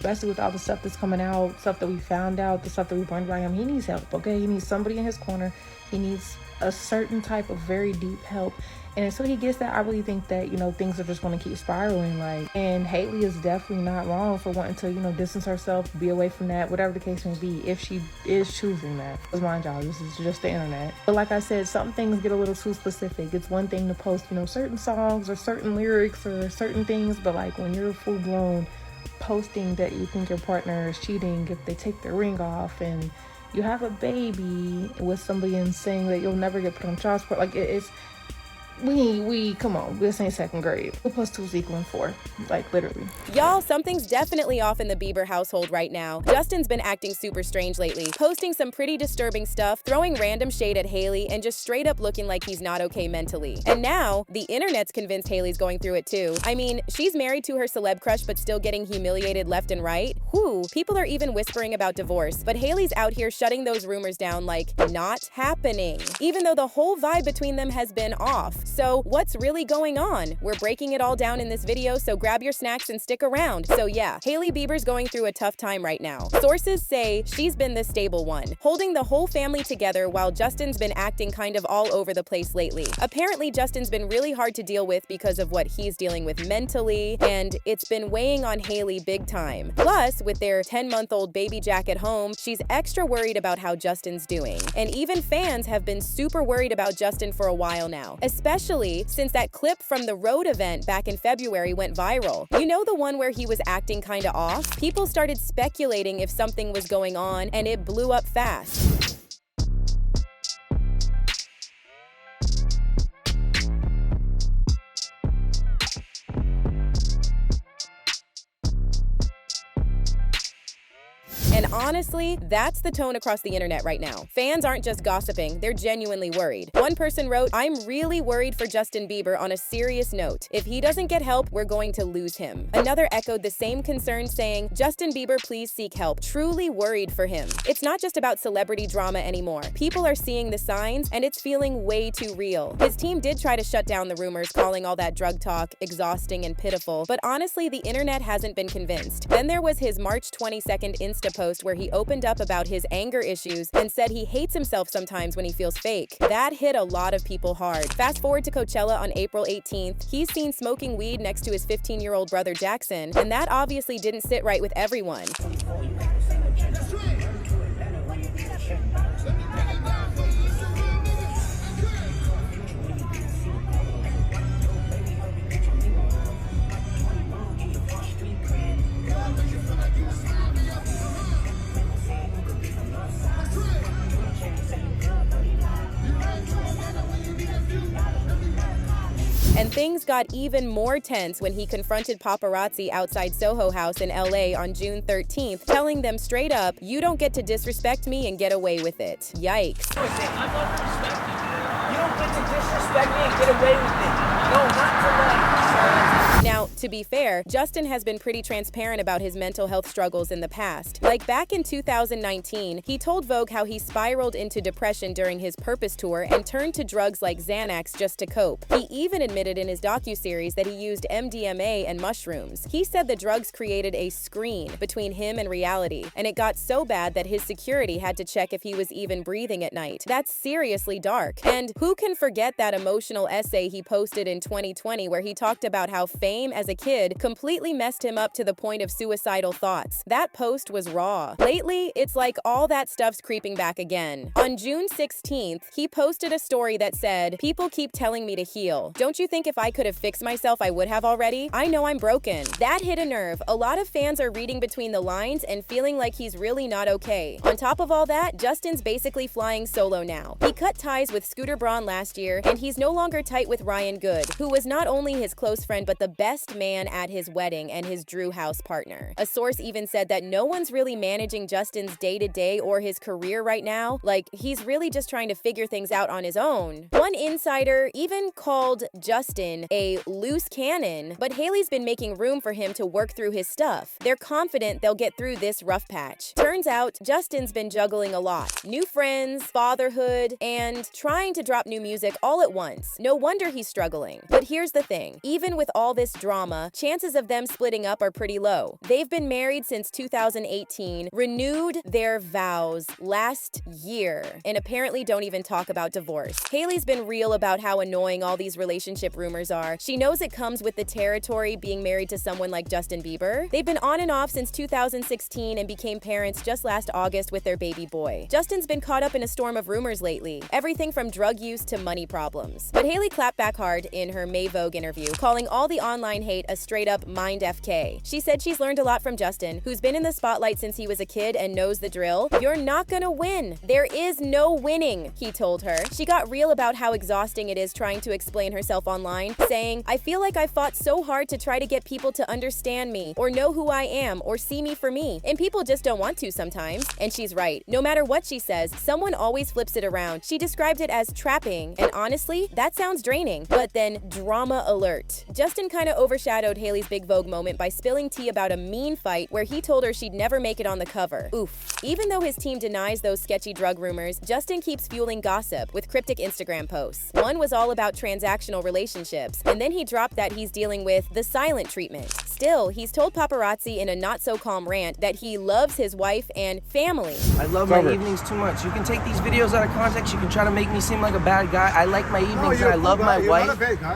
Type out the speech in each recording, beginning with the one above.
especially with all the stuff that's coming out, stuff that we found out, the stuff that we learned about him. He needs help, okay? He needs somebody in his corner. He needs a certain type of very deep help. And until he gets that, I really think that, things are just going to keep spiraling. And Hailey is definitely not wrong for wanting to, distance herself, be away from that, whatever the case may be, if she is choosing that. Because mind y'all, this is just the internet. But like I said, some things get a little too specific. It's one thing to post, certain songs or certain lyrics or certain things, but like when you're full blown posting that you think your partner is cheating if they take their ring off and you have a baby with somebody and saying that you'll never get put on child support, like it's we come on, this ain't second grade. 2 + 2 = 4, like literally. Y'all, something's definitely off in the Bieber household right now. Justin's been acting super strange lately, posting some pretty disturbing stuff, throwing random shade at Hailey, and just straight up looking like he's not okay mentally. And now, the internet's convinced Hailey's going through it too. I mean, she's married to her celeb crush but still getting humiliated left and right. Whew, people are even whispering about divorce, but Hailey's out here shutting those rumors down like not happening, even though the whole vibe between them has been off. So what's really going on? We're breaking it all down in this video, so grab your snacks and stick around. So yeah, Hailey Bieber's going through a tough time right now. Sources say she's been the stable one, holding the whole family together while Justin's been acting kind of all over the place lately. Apparently, Justin's been really hard to deal with because of what he's dealing with mentally, and it's been weighing on Hailey big time. Plus, with their 10-month-old baby Jack at home, she's extra worried about how Justin's doing. And even fans have been super worried about Justin for a while now, especially since that clip from the Road event back in February went viral. You know, the one where he was acting kinda off? People started speculating if something was going on, and it blew up fast. And honestly, that's the tone across the internet right now. Fans aren't just gossiping, they're genuinely worried. One person wrote, "I'm really worried for Justin Bieber on a serious note. If he doesn't get help, we're going to lose him." Another echoed the same concern, saying, "Justin Bieber, please seek help. Truly worried for him." It's not just about celebrity drama anymore. People are seeing the signs, and it's feeling way too real. His team did try to shut down the rumors, calling all that drug talk exhausting and pitiful, but honestly, the internet hasn't been convinced. Then there was his March 22nd Insta post where he opened up about his anger issues and said he hates himself sometimes when he feels fake. That hit a lot of people hard. Fast forward to Coachella on April 18th, he's seen smoking weed next to his 15-year-old brother Jackson, and that obviously didn't sit right with everyone. And things got even more tense when he confronted paparazzi outside Soho House in LA on June 13th, telling them straight up, "You don't get to disrespect me and get away with it." Yikes. I'm not disrespecting you. You don't get to disrespect me and get away with it. No, not tonight. Now, to be fair, Justin has been pretty transparent about his mental health struggles in the past. Like back in 2019, he told Vogue how he spiraled into depression during his Purpose tour and turned to drugs like Xanax just to cope. He even admitted in his docuseries that he used MDMA and mushrooms. He said the drugs created a screen between him and reality, and it got so bad that his security had to check if he was even breathing at night. That's seriously dark. And who can forget that emotional essay he posted in 2020 where he talked about how fame as a kid completely messed him up to the point of suicidal thoughts. That post was raw. Lately, it's like all that stuff's creeping back again. On June 16th, he posted a story that said, "People keep telling me to heal. Don't you think if I could have fixed myself, I would have already? I know I'm broken." That hit a nerve. A lot of fans are reading between the lines and feeling like he's really not okay. On top of all that, Justin's basically flying solo now. He cut ties with Scooter Braun last year, and he's no longer tight with Ryan Good, who was not only his close friend but the best man at his wedding and his Drew House partner. A source even said that no one's really managing Justin's day-to-day or his career right now. Like, he's really just trying to figure things out on his own. One insider even called Justin a loose cannon, but Hailey's been making room for him to work through his stuff. They're confident they'll get through this rough patch. Turns out, Justin's been juggling a lot. New friends, fatherhood, and trying to drop new music all at once. No wonder he's struggling. But here's the thing, even with all this drama drama, chances of them splitting up are pretty low. They've been married since 2018, renewed their vows last year, and apparently don't even talk about divorce. Hailey's been real about how annoying all these relationship rumors are. She knows it comes with the territory being married to someone like Justin Bieber. They've been on and off since 2016 and became parents just last August with their baby boy. Justin's been caught up in a storm of rumors lately, everything from drug use to money problems. But Hailey clapped back hard in her May Vogue interview, calling all the online hate a straight-up mind FK. She said she's learned a lot from Justin, who's been in the spotlight since he was a kid and knows the drill. "You're not gonna win. There is no winning," he told her. She got real about how exhausting it is trying to explain herself online, saying, "I feel like I fought so hard to try to get people to understand me, or know who I am, or see me for me, and people just don't want to sometimes." And she's right. No matter what she says, someone always flips it around. She described it as trapping, and honestly, that sounds draining. But then, drama alert. Justin kinda overshadowed Hailey's big Vogue moment by spilling tea about a mean fight where he told her she'd never make it on the cover. Oof. Even though his team denies those sketchy drug rumors, Justin keeps fueling gossip with cryptic Instagram posts. One was all about transactional relationships, and then he dropped that he's dealing with the silent treatment. Still, he's told paparazzi in a not-so-calm rant that he loves his wife and family. I love my evenings too much. You can take these videos out of context. You can try to make me seem like a bad guy. I like my evenings and I love my wife.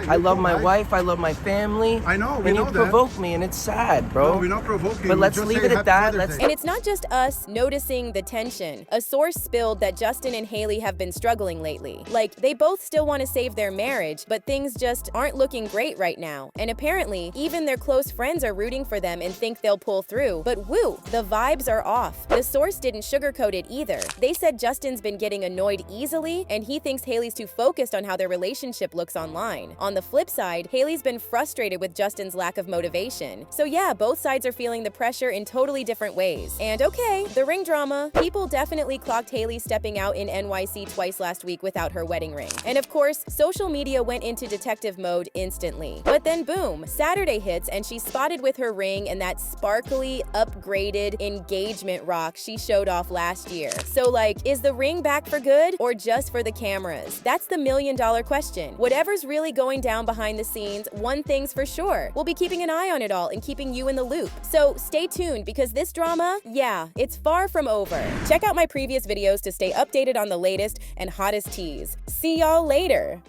I love my wife. I love my family. I know, we and know you that. provoke me and it's sad, bro. No, we're not provoking. But let's leave it at that. And it's not just us noticing the tension. A source spilled that Justin and Hailey have been struggling lately. Like, they both still want to save their marriage, but things just aren't looking great right now. And apparently, even their close friends are rooting for them and think they'll pull through. But woo, the vibes are off. The source didn't sugarcoat it either. They said Justin's been getting annoyed easily, and he thinks Hailey's too focused on how their relationship looks online. On the flip side, Hailey's been frustrated with Justin's lack of motivation. So yeah, both sides are feeling the pressure in totally different ways. And okay, the ring drama. People definitely clocked Hailey stepping out in NYC twice last week without her wedding ring. And of course, social media went into detective mode instantly. But then boom, Saturday hits and she's spotted with her ring and that sparkly, upgraded engagement rock she showed off last year. So like, is the ring back for good or just for the cameras? That's the million-dollar question. Whatever's really going down behind the scenes, one thing's for sure. We'll be keeping an eye on it all and keeping you in the loop. So stay tuned because this drama, yeah, it's far from over. Check out my previous videos to stay updated on the latest and hottest teas. See y'all later.